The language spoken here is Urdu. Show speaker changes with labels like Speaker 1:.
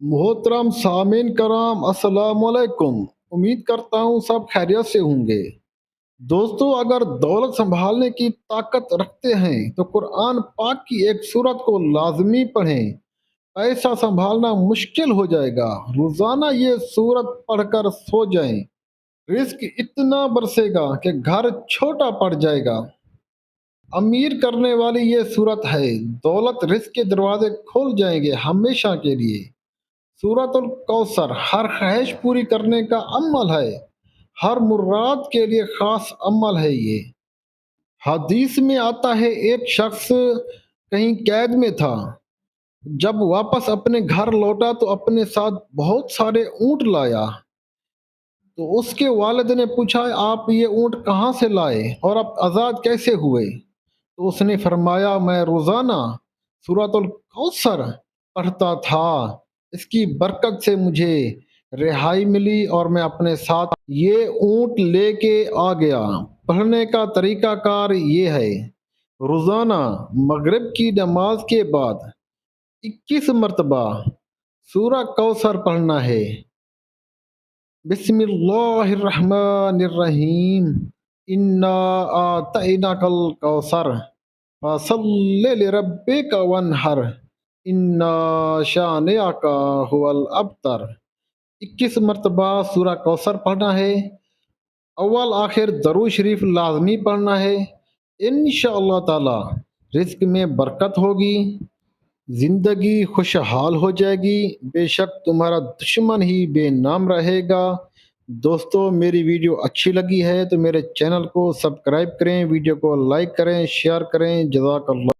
Speaker 1: محترم سامعین کرام، السلام علیکم۔ امید کرتا ہوں سب خیریت سے ہوں گے۔ دوستو، اگر دولت سنبھالنے کی طاقت رکھتے ہیں تو قرآن پاک کی ایک سورت کو لازمی پڑھیں۔ ایسا سنبھالنا مشکل ہو جائے گا۔ روزانہ یہ سورت پڑھ کر سو جائیں، رزق اتنا برسے گا کہ گھر چھوٹا پڑ جائے گا۔ امیر کرنے والی یہ سورت ہے، دولت رزق کے دروازے کھول جائیں گے ہمیشہ کے لیے۔ سورۃ الکوثر ہر خواہش پوری کرنے کا عمل ہے، ہر مراد کے لیے خاص عمل ہے۔ یہ حدیث میں آتا ہے، ایک شخص کہیں قید میں تھا۔ جب واپس اپنے گھر لوٹا تو اپنے ساتھ بہت سارے اونٹ لایا۔ تو اس کے والد نے پوچھا، آپ یہ اونٹ کہاں سے لائے اور اب آزاد کیسے ہوئے؟ تو اس نے فرمایا، میں روزانہ سورۃ الکوثر پڑھتا تھا، اس کی برکت سے مجھے رہائی ملی اور میں اپنے ساتھ یہ اونٹ لے کے آ گیا۔ پڑھنے کا طریقہ کار یہ ہے، روزانہ مغرب کی نماز کے بعد 21 مرتبہ سورہ کوثر پڑھنا ہے۔ بسم اللہ الرحمن الرحیم، انا اعطیناک الکوثر فصل لربک وانحر ان شانئک هو الابتر۔ 21 مرتبہ سورہ کوثر پڑھنا ہے۔ اول آخر درود شریف لازمی پڑھنا ہے۔ انشاءاللہ تعالی رزق میں برکت ہوگی، زندگی خوشحال ہو جائے گی، بے شک تمہارا دشمن ہی بے نام رہے گا۔ دوستو، میری ویڈیو اچھی لگی ہے تو میرے چینل کو سبسکرائب کریں، ویڈیو کو لائک کریں، شیئر کریں۔ جزاک اللہ۔